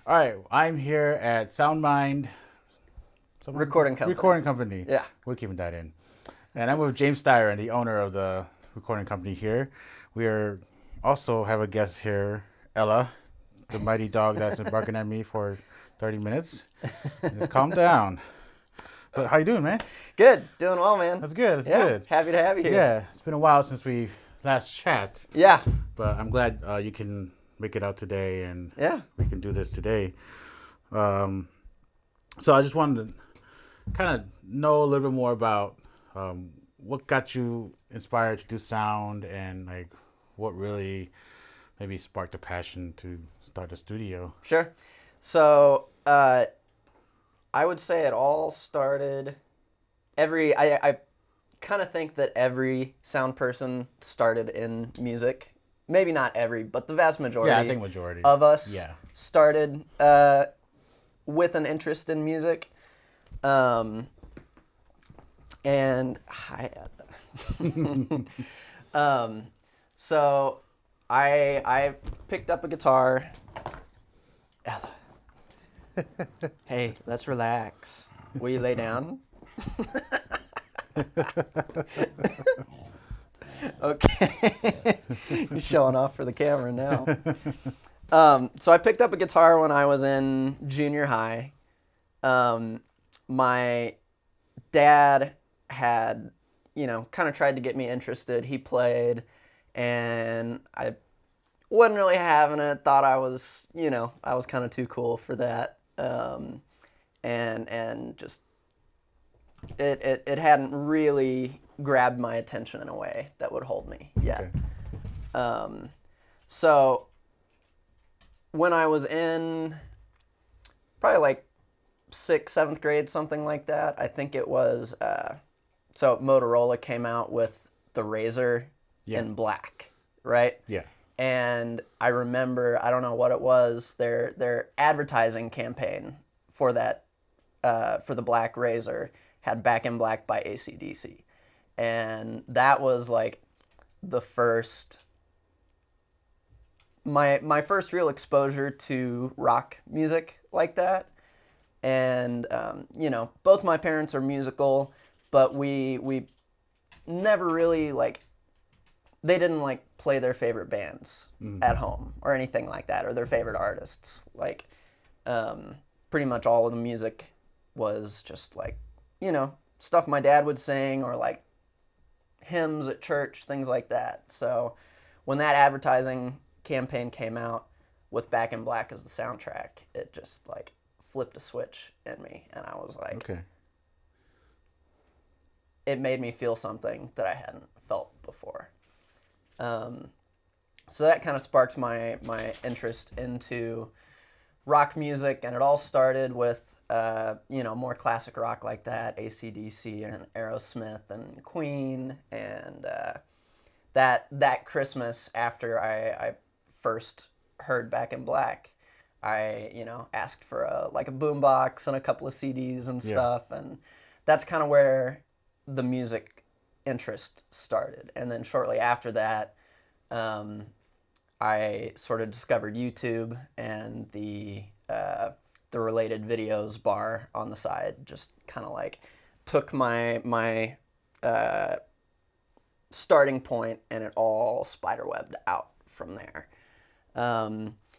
All right, I'm here at SoundMind Recording company. Recording Company. Yeah. We're keeping that in. And I'm with James Styron, the owner of the recording company here. We are also have a guest here, Ella, the mighty dog that's been barking at me for 30 minutes. Just calm down. But how you doing, man? Good. Doing well, man. That's good. That's Yeah. good. Happy to have you here. Yeah, it's been a while since we last chat, Yeah. but I'm glad you can make it out today and Yeah. we can do this today. So I just wanted to kind of know a little bit more about what got you inspired to do sound and like what really maybe sparked a passion to start a studio. Sure. So I would say it all started. I kind of think that every sound person started in music. Maybe not every, but the vast majority. Yeah, I think majority of us Yeah. started with an interest in music. And so I picked up a guitar. Ella. Hey, let's relax. Will you lay down? Okay. You're showing off for the camera now. So I picked up a guitar when I was in junior high. My dad had, kind of tried to get me interested. He played, and I wasn't really having it. Thought I was, I was kind of too cool for that. And just it hadn't really grabbed my attention in a way that would hold me yet. Okay. So when I was in probably like 6th, 7th grade, something like that, I think it was, so Motorola came out with the Razr in black, right? Yeah. And I remember, I don't know what it was, their advertising campaign for that, for the black Razr had Back in Black by AC/DC. And that was like the first, my first real exposure to rock music like that. And, both my parents are musical, but we never really, they didn't, play their favorite bands at home or anything like that, or their favorite artists. Pretty much all of the music was just, stuff my dad would sing or, hymns at church, things like that. So when that advertising campaign came out with Back in Black as the soundtrack, it just, flipped a switch in me, and I was like, Okay. It made me feel something that I hadn't felt before. So that kind of sparked my interest into rock music, and it all started with, more classic rock like that, AC/DC and Aerosmith and Queen, and that Christmas after I first heard Back in Black, I, asked for a boombox and a couple of CDs and stuff, and that's kind of where the music interest started. And then shortly after that, I sort of discovered YouTube and the related videos bar on the side. Just kind of took my starting point, and it all spiderwebbed out from there.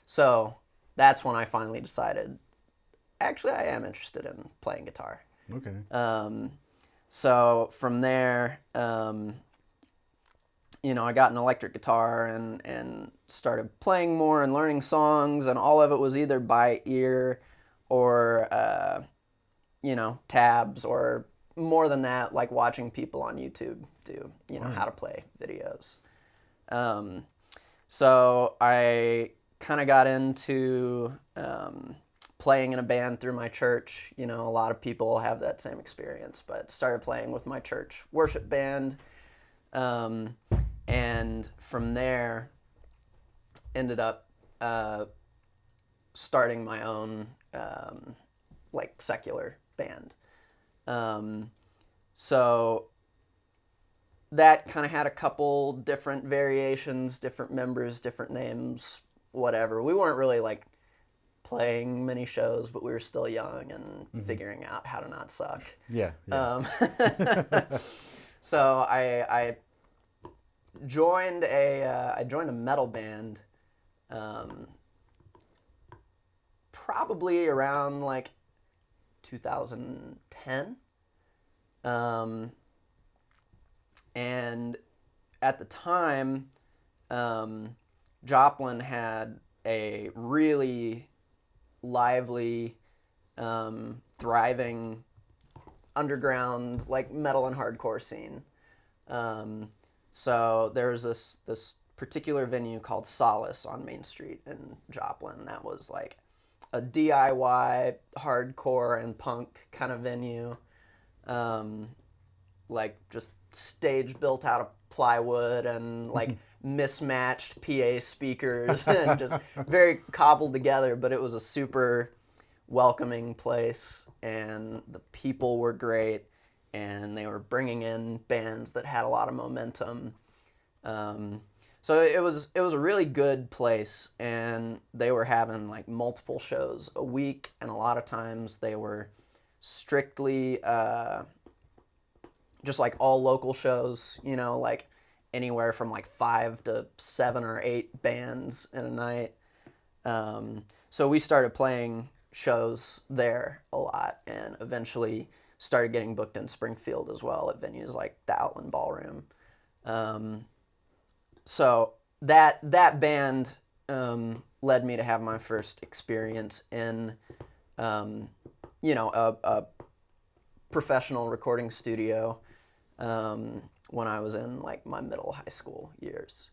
So that's when I finally decided, actually, I am interested in playing guitar. Okay. So from there, I got an electric guitar and started playing more and learning songs, and all of it was either by ear or, tabs, or more than that, watching people on YouTube do, how to play videos. So I kind of got into playing in a band through my church. A lot of people have that same experience, but started playing with my church worship band. And from there, ended up starting my own secular band. So that kind of had a couple different variations, different members, different names, whatever. We weren't really playing many shows, but we were still young and figuring out how to not suck. Yeah. So I joined a metal band, probably around like 2010, and at the time, Joplin had a really lively, thriving underground like metal and hardcore scene. So there's this particular venue called Solace on Main Street in Joplin that was like a DIY hardcore and punk kind of venue, like just stage built out of plywood and like mismatched PA speakers and just very cobbled together, but it was a super welcoming place and the people were great and they were bringing in bands that had a lot of momentum. So it was a really good place, and they were having like multiple shows a week, and a lot of times they were strictly just like all local shows, you know, like anywhere from like 5 to 7 or 8 bands in a night. So we started playing shows there a lot, and eventually started getting booked in Springfield as well at venues like the Outland Ballroom. So that band led me to have my first experience in, you know, a professional recording studio when I was in like my middle high school years.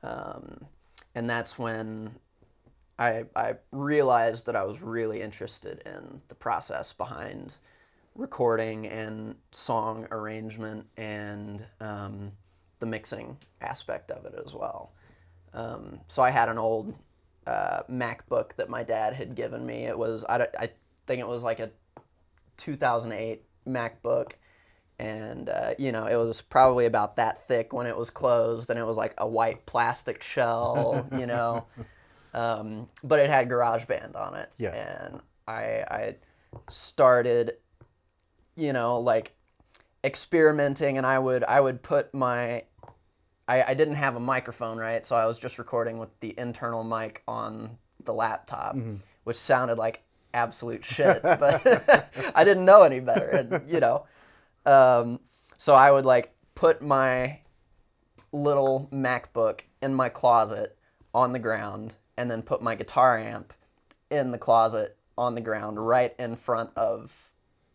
And that's when I realized that I was really interested in the process behind recording and song arrangement and the mixing aspect of it as well. So I had an old MacBook that my dad had given me. It was, I think it was like a 2008 MacBook. And, you know, it was probably about that thick when it was closed, and it was like a white plastic shell, you know. But it had GarageBand on it. Yeah. And I started, you know, like experimenting, and I would put my, I didn't have a microphone, right? So I was just recording with the internal mic on the laptop, which sounded like absolute shit, but I didn't know any better, and, you know. So I would like put my little MacBook in my closet on the ground, and then put my guitar amp in the closet on the ground right in front of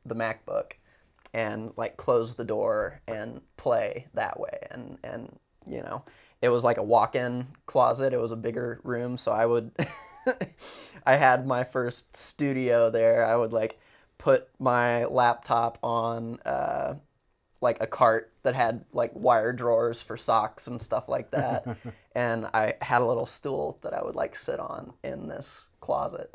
the MacBook, and like close the door and play that way. And you know, it was like a walk-in closet. It was a bigger room, so I would I had my first studio there. I would like put my laptop on like a cart that had like wire drawers for socks and stuff like that. And I had a little stool that I would like sit on in this closet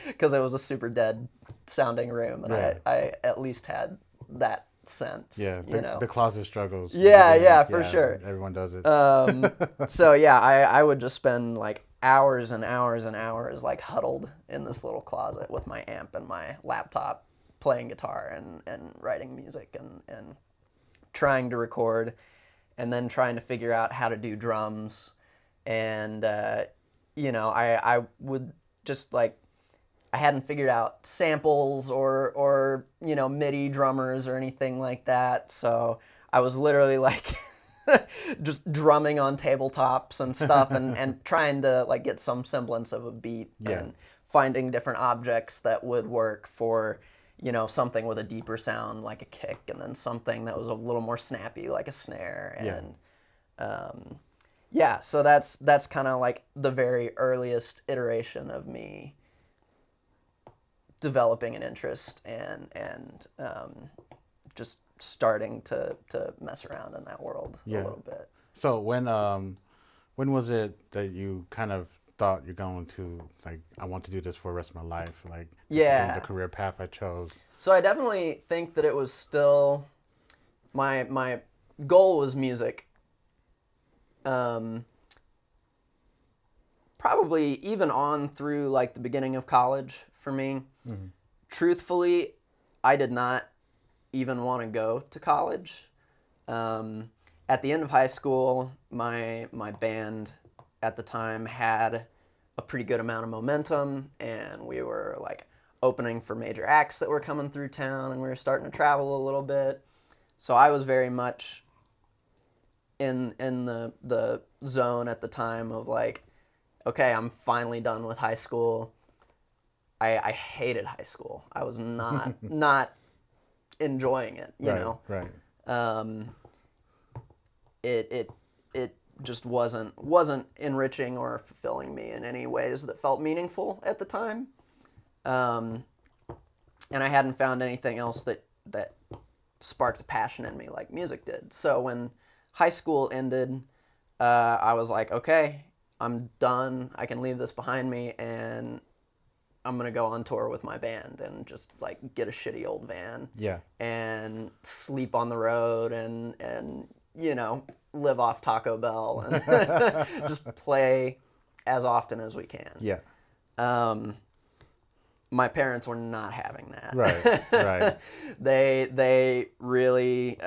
because it was a super dead sounding room, and I at least had that sense. Yeah, you know? the closet struggles. Yeah, for sure. Everyone does it. So yeah, I would just spend like hours and hours and hours like huddled in this little closet with my amp and my laptop, playing guitar and writing music and trying to record, and then trying to figure out how to do drums. And you know, I would just like, I hadn't figured out samples or you know, MIDI drummers or anything like that, so I was literally like just drumming on tabletops and stuff and trying to like get some semblance of a beat, and finding different objects that would work for, you know, something with a deeper sound like a kick, and then something that was a little more snappy like a snare. And so that's kind of like the very earliest iteration of me developing an interest and just starting to mess around in that world a little bit. So when was it that you kind of thought you're going to, like, I want to do this for the rest of my life, like this is the career path I chose? So I definitely think that it was still my goal was music. probably even on through like the beginning of college for me. Mm-hmm. Truthfully, I did not even want to go to college. At the end of high school, my band at the time had a pretty good amount of momentum, and we were like opening for major acts that were coming through town, and we were starting to travel a little bit. So I was very much in the zone at the time of like, okay, I'm finally done with high school. I hated high school. I was not enjoying it, you know. Right. It just wasn't enriching or fulfilling me in any ways that felt meaningful at the time. And I hadn't found anything else that sparked a passion in me like music did. So when high school ended, I was like, okay, I'm done. I can leave this behind me, and I'm gonna go on tour with my band and just like get a shitty old van. Yeah. And sleep on the road and you know, live off Taco Bell and just play as often as we can. Yeah. My parents were not having that. Right. They really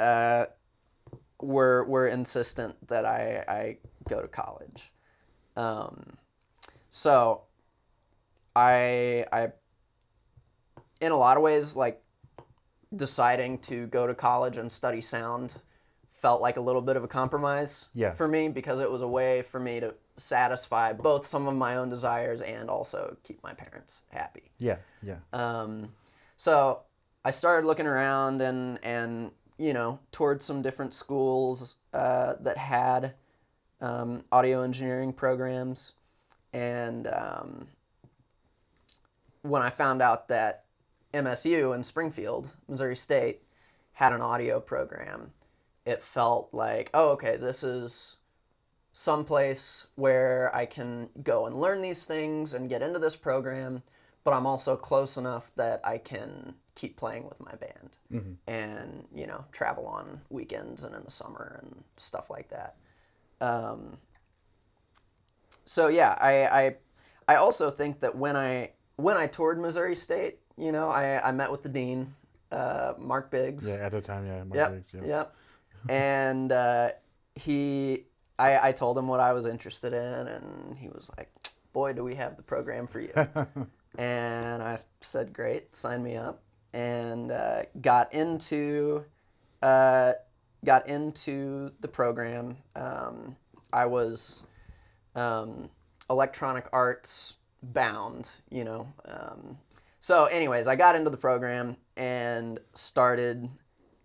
were insistent that I go to college. So I in a lot of ways, like, deciding to go to college and study sound felt like a little bit of a compromise for me, because it was a way for me to satisfy both some of my own desires and also keep my parents happy. Yeah. So I started looking around and you know, toured some different schools that had audio engineering programs. And when I found out that MSU in Springfield, Missouri State, had an audio program, it felt like, oh, okay, this is someplace where I can go and learn these things and get into this program, but I'm also close enough that I can keep playing with my band and, you know, travel on weekends and in the summer and stuff like that. So yeah, I also think that when I toured Missouri State, you know, I met with the dean, Mark Biggs. Yeah, at the time, yeah. Mark Biggs, Yep. And I told him what I was interested in, and he was like, boy, do we have the program for you. And I said, great, sign me up. And got into the program. I was electronic arts bound, you know. So anyways, I got into the program and started,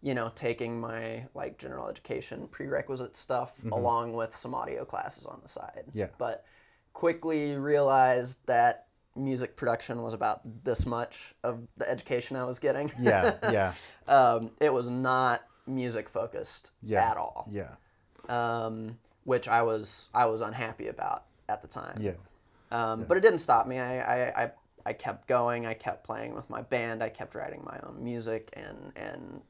you know, taking my like general education prerequisite stuff along with some audio classes on the side. Yeah. But quickly realized that music production was about this much of the education I was getting. Yeah. It was not music focused at all. Yeah. Which I was unhappy about at the time. Yeah. But it didn't stop me. I kept going. I kept playing with my band. I kept writing my own music and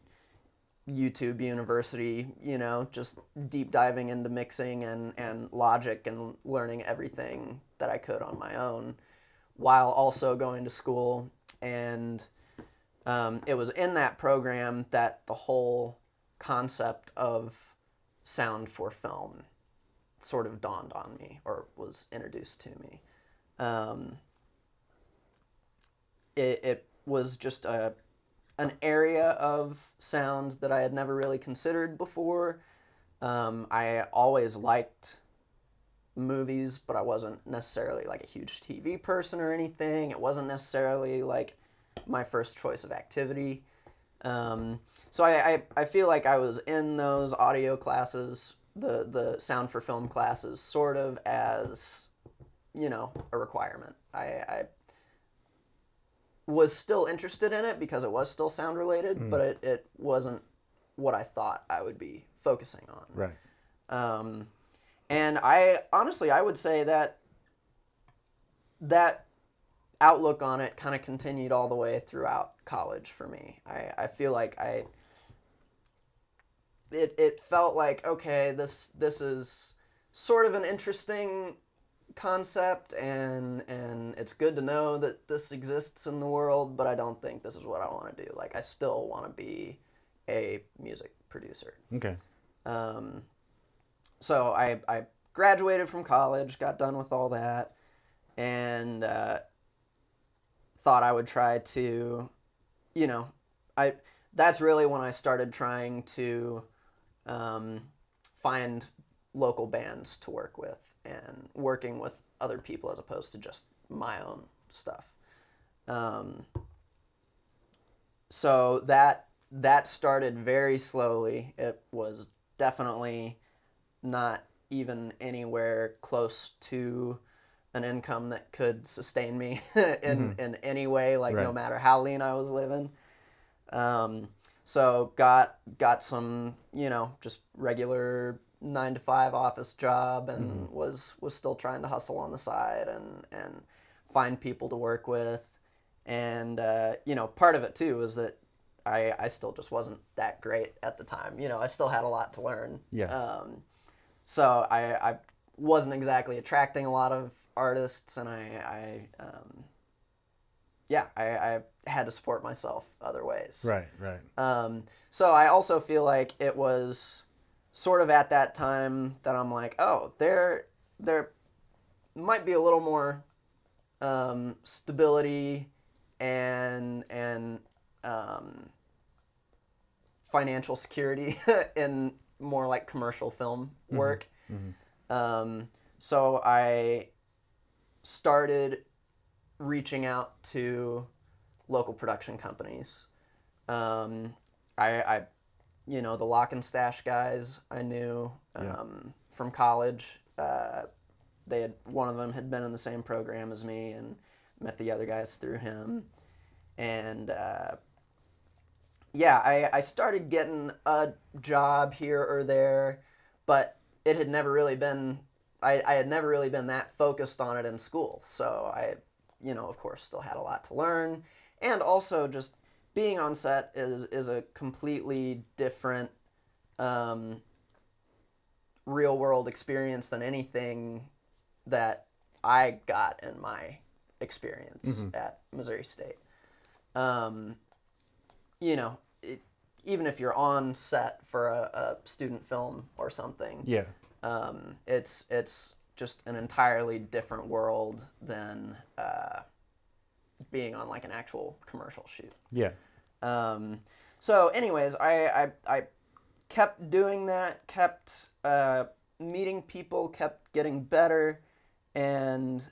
YouTube University, you know, just deep diving into mixing and Logic and learning everything that I could on my own, while also going to school. And it was in that program that the whole concept of sound for film sort of dawned on me, or was introduced to me. It was just an area of sound that I had never really considered before. I always liked movies, but I wasn't necessarily like a huge TV person or anything. It wasn't necessarily like my first choice of activity. So I feel like I was in those audio classes, the sound for film classes, sort of as, you know, a requirement. I was still interested in it because it was still sound related, but it wasn't what I thought I would be focusing on. Right. And I honestly, I would say that outlook on it kind of continued all the way throughout college for me. I feel like it felt like, okay, this is sort of an interesting concept, and it's good to know that this exists in the world, but I don't think this is what I want to do. Like, I still want to be a music producer. Okay. So I graduated from college, got done with all that, and thought I would try to, that's really when I started trying to find local bands to work with and working with other people as opposed to just my own stuff. So that started very slowly. It was definitely not even anywhere close to an income that could sustain me in any way, like no matter how lean I was living. So got some, just regular 9-to-5 office job, and was still trying to hustle on the side and find people to work with. And, part of it too was that I still just wasn't that great at the time. I still had a lot to learn. Yeah. So I wasn't exactly attracting a lot of artists, and I had to support myself other ways. Right. So I also feel like it was sort of at that time that I'm like, oh, there might be a little more stability and financial security in more like commercial film work. So I started reaching out to local production companies. I the Lock and Stash guys I knew from college. One of them had been in the same program as me and met the other guys through him. And I started getting a job here or there, but it had never really been, I had never really been that focused on it in school. So I, of course, still had a lot to learn. And also just being on set is a completely different real world experience than anything that I got in my experience at Missouri State. Even if you're on set for a student film or something, it's just an entirely different world than being on like an actual commercial shoot. Yeah. So anyways, I kept doing that, kept meeting people, kept getting better, and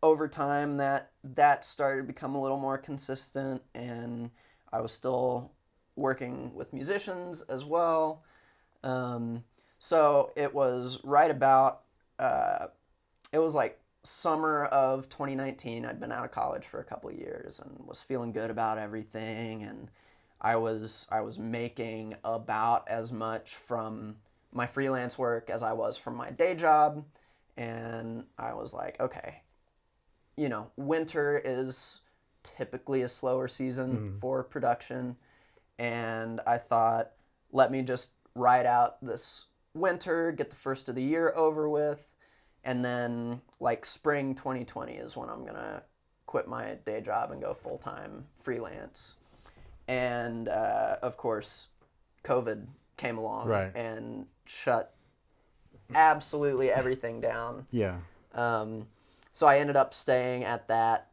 over time that started to become a little more consistent, and I was still working with musicians as well. So it was right about, it was like summer of 2019. I'd been out of college for a couple of years and was feeling good about everything, and I was making about as much from my freelance work as I was from my day job, and I was like, okay, winter is typically a slower season for production, and I thought, let me just ride out this winter, get the first of the year over with, and then like spring 2020 is when I'm gonna quit my day job and go full-time freelance. And of course, COVID came along and shut absolutely everything down. Yeah. So I ended up staying at that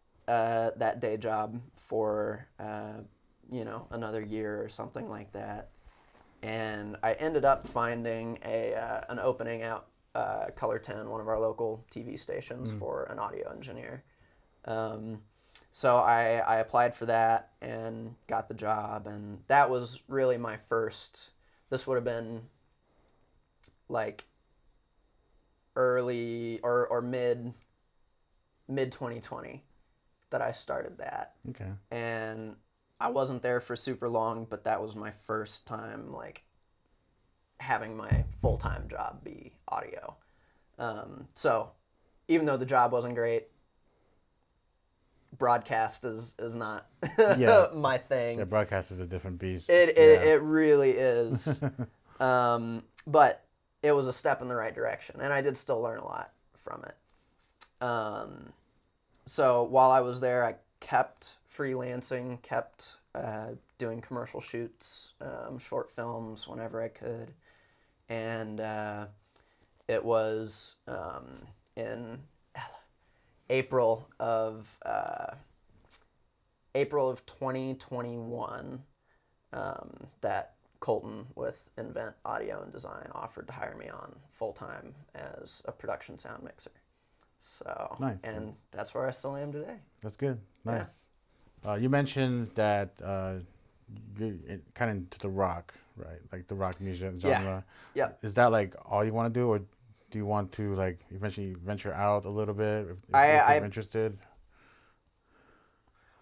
day job for another year or something like that, and I ended up finding an opening out Color 10, one of our local TV stations, for an audio engineer. So I applied for that and got the job, and that was really my first. This would have been like early or mid 2020 that I started that. Okay. And I wasn't there for super long, but that was my first time like having my full-time job be audio. So even though the job wasn't great, broadcast is not my thing. Yeah, broadcast is a different beast. It really is. But it was a step in the right direction, and I did still learn a lot from it. So while I was there, I kept freelancing, kept doing commercial shoots, short films whenever I could, and it was in April of April of 2021 that Colton with Invent Audio and Design offered to hire me on full time as a production sound mixer. So, Nice. and that's where I still am today. That's good. Nice. Yeah. You mentioned that you're kind of into the rock, right? Like the rock music genre. Yeah. Is that like all you want to do, or do you want to like eventually venture out a little bit if you're interested?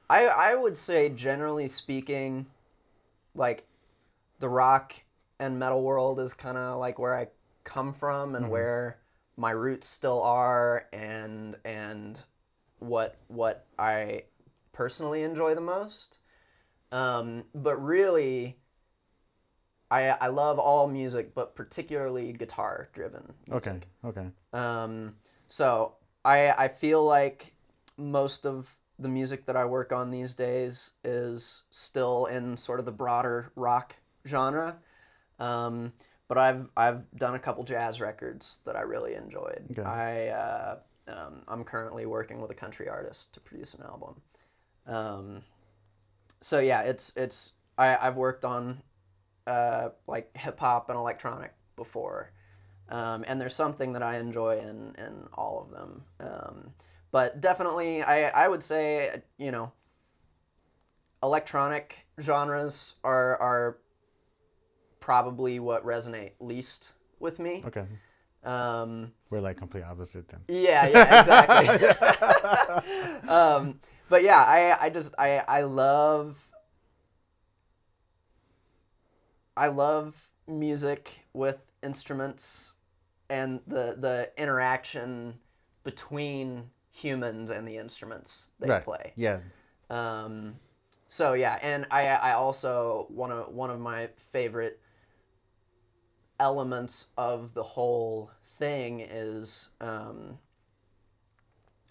I would say, generally speaking, like the rock and metal world is kind of like where I come from and where my roots still are, and what I personally enjoy the most. But really, I love all music, but particularly guitar-driven music. Okay. So I feel like most of the music that I work on these days is still in sort of the broader rock genre. But I've done a couple jazz records that I really enjoyed. Okay. I'm currently working with a country artist to produce an album. So yeah, I've worked on like hip hop and electronic before, and there's something that I enjoy in all of them. But definitely, I would say, electronic genres are probably what resonate least with me. Okay. We're like complete opposite then. Yeah, exactly. But yeah, I love music with instruments and the interaction between humans and the instruments they play. Yeah. So yeah, and I also one of my favorite elements of the whole thing is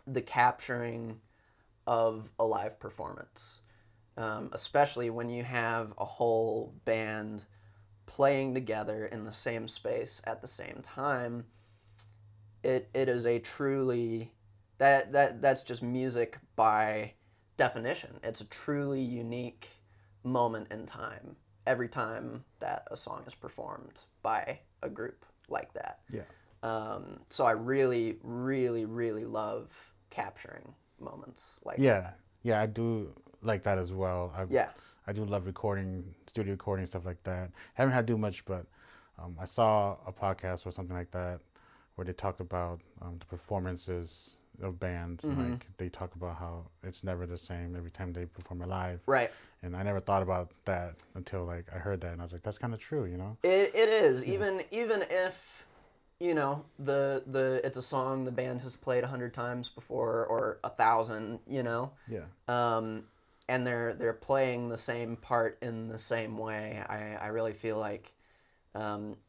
the capturing of a live performance, especially when you have a whole band playing together in the same space at the same time. It is a truly that's just music by definition. It's a truly unique moment in time every time that a song is performed by a group like that. Yeah. So I really, really, really love capturing moments like that. Yeah, I do like that as well. I do love studio recording, stuff like that. Haven't had to do much, but I saw a podcast or something like that where they talked about the performances of bands. And like they talk about how it's never the same every time they perform it live. Right. And I never thought about that until like I heard that, and I was like, that's kind of true, It is. Yeah. Even if it's a song the band has played 100 times before or 1,000, Yeah. And they're playing the same part in the same way. I really feel like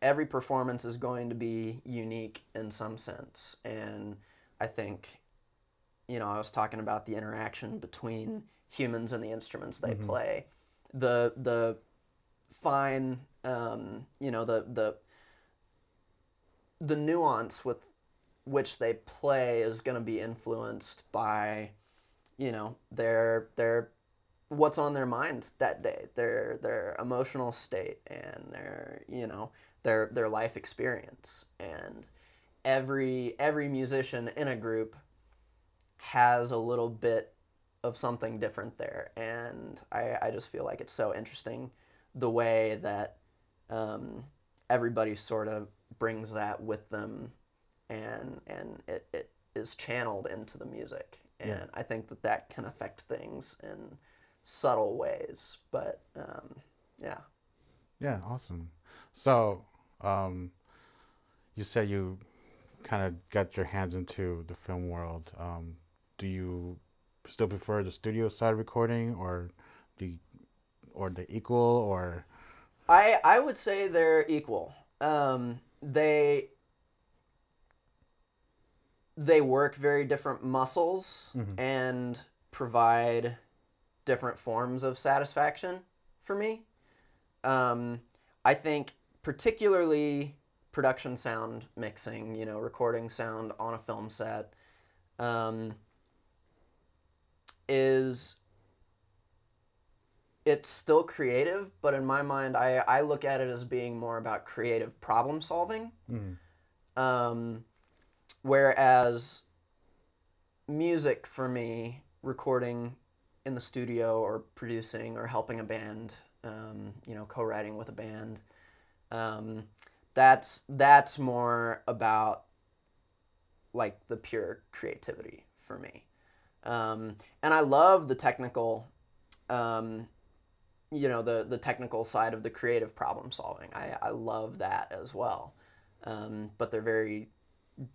every performance is going to be unique in some sense, and I think I was talking about the interaction between humans and the instruments they play, the fine the nuance with which they play is going to be influenced by their what's on their mind that day, their emotional state, and their life experience. And every musician in a group has a little bit of something different there, and I just feel like it's so interesting the way that everybody sort of brings that with them, and it is channeled into the music. And I think that can affect things in subtle ways, but yeah. Yeah, awesome. So you said you kind of got your hands into the film world. Do you still prefer the studio side recording, or the equal, or? I would say they're equal. they they work very different muscles and provide different forms of satisfaction for me. I think particularly production sound mixing, recording sound on a film set, is it's still creative, but in my mind, I look at it as being more about creative problem solving. Whereas music for me, recording in the studio or producing or helping a band, co-writing with a band, that's more about like the pure creativity for me. And I love the technical, the technical side of the creative problem solving. I love that as well. But they're very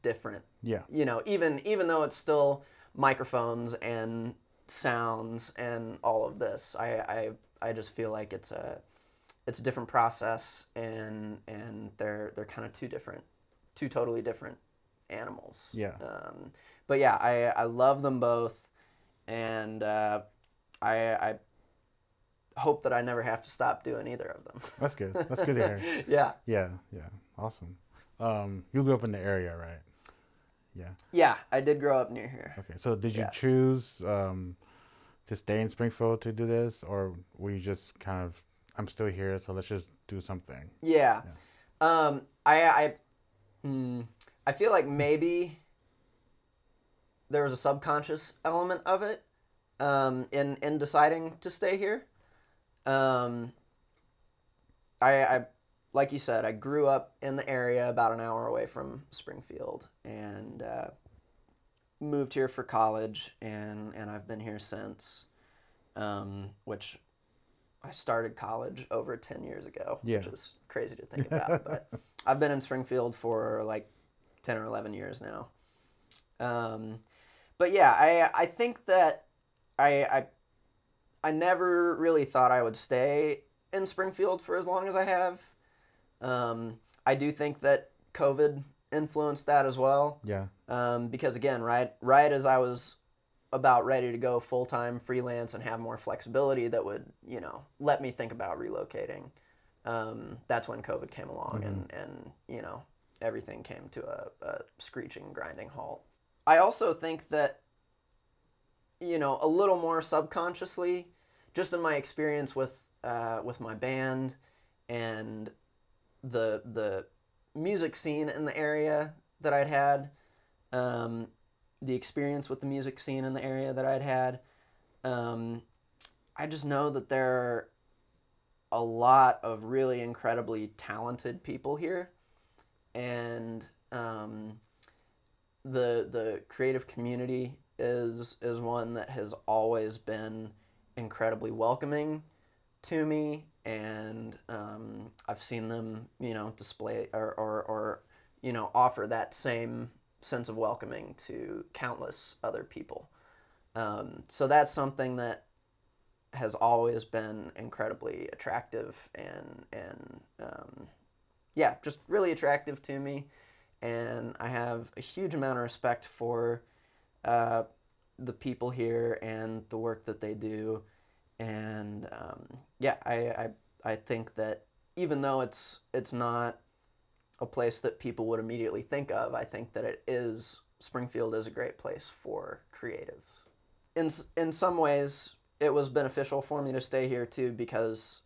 different. Yeah. Even though it's still microphones and sounds and all of this, I just feel like it's a different process, and they're kind of two totally different animals. Yeah. But yeah, I love them both, and I hope that I never have to stop doing either of them. That's good. That's good to hear. Yeah. Yeah. Yeah. Awesome. You grew up in the area, right? Yeah. Yeah, I did grow up near here. Okay. So did you choose to stay in Springfield to do this, or were you just kind of, I'm still here, so let's just do something? Yeah. I feel like maybe there was a subconscious element of it in deciding to stay here. I like you said, I grew up in the area about an hour away from Springfield, and moved here for college, and I've been here since, which I started college over 10 years ago, which is crazy to think about. But I've been in Springfield for like 10 or 11 years now. But yeah, I think that I never really thought I would stay in Springfield for as long as I have. I do think that COVID influenced that as well. Yeah. Because again, right as I was about ready to go full-time freelance and have more flexibility that would, let me think about relocating, that's when COVID came along, and everything came to a screeching, grinding halt. I also think that, a little more subconsciously, just in my experience with my band and the music scene in the area that I'd had, the experience with the music scene in the area that I'd had, I just know that there are a lot of really incredibly talented people here, and the creative community is one that has always been incredibly welcoming to me, and I've seen them, display or offer that same sense of welcoming to countless other people. So that's something that has always been incredibly attractive and just really attractive to me. And I have a huge amount of respect for the people here and the work that they do. And I think that even though it's not a place that people would immediately think of, I think that Springfield is a great place for creatives. In some ways, it was beneficial for me to stay here too, because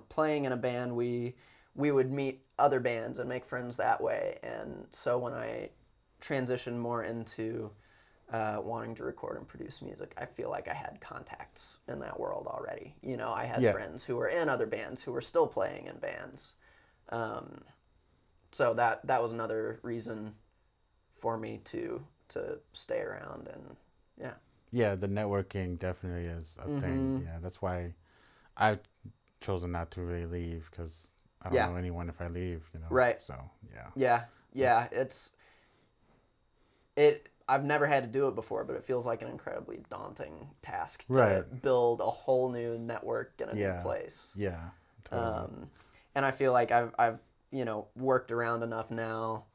playing in a band, we would meet other bands and make friends that way. And so when I transitioned more into wanting to record and produce music, I feel like I had contacts in that world already. I had friends who were in other bands who were still playing in bands. So that was another reason for me to stay around, and yeah. Yeah, the networking definitely is a thing. Yeah, that's why I've chosen not to really leave, because I don't know anyone if I leave, Right. So, yeah. Yeah. I've never had to do it before, but it feels like an incredibly daunting task to build a whole new network in a new place. Yeah. Totally. And I feel like I've worked around enough now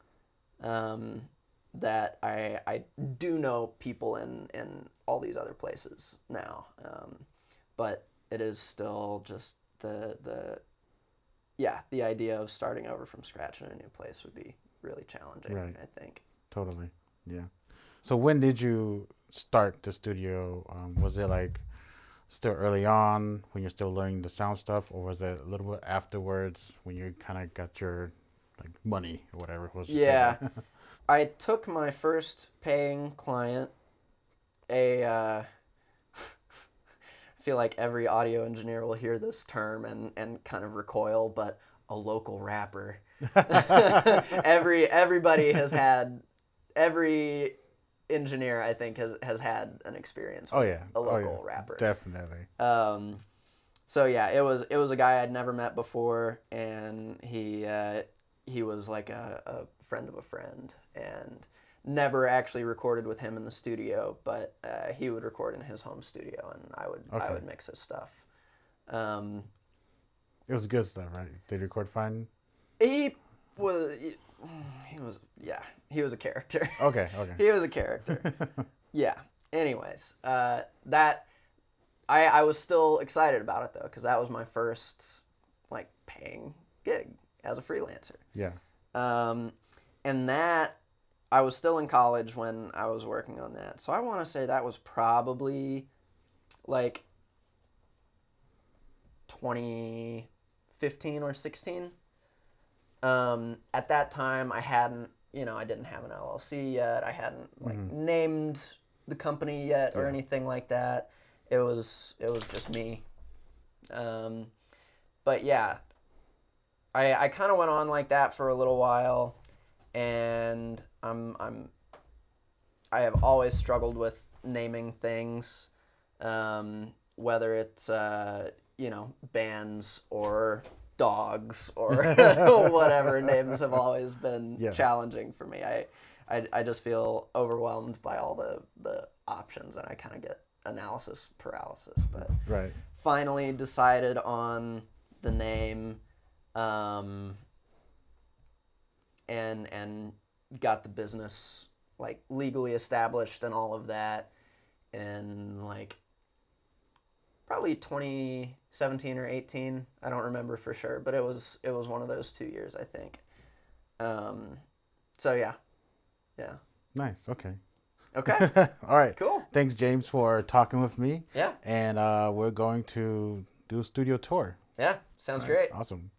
that I do know people in all these other places now. But it is still just the idea of starting over from scratch in a new place would be really challenging, Right. I think. Totally. Yeah. So when did you start the studio? Was it like still early on when you're still learning the sound stuff, or was it a little bit afterwards when you kind of got your like money or whatever? Was Yeah. I took my first paying client, I feel like every audio engineer will hear this term and kind of recoil, but a local rapper. Everybody has had, every engineer I think has had an experience with a local rapper. Definitely. So yeah, it was a guy I'd never met before, and he was like a friend of a friend, and never actually recorded with him in the studio, but he would record in his home studio, and I would mix his stuff. It was good stuff, right? Did you record fine? He was a character. Okay. He was a character. Yeah. Anyways, that I was still excited about it though, because that was my first like paying gig as a freelancer. Yeah. And that I was still in college when I was working on that. So I want to say that was probably like 2015 or 16. At that time, I didn't have an LLC yet. I hadn't named the company yet or anything like that. It was just me. But yeah, I kind of went on like that for a little while, and I have always struggled with naming things, whether it's bands or dogs or whatever. Names have always been challenging for me. I just feel overwhelmed by all the options, and I kind of get analysis paralysis. But finally decided on the name, and got the business like legally established and all of that in like probably 2017 or 18. I don't remember for sure, but it was one of those 2 years, I think. So yeah. Nice. Okay. All right. Cool. Thanks, James, for talking with me. Yeah. And we're going to do a studio tour. Yeah. Sounds great. Awesome.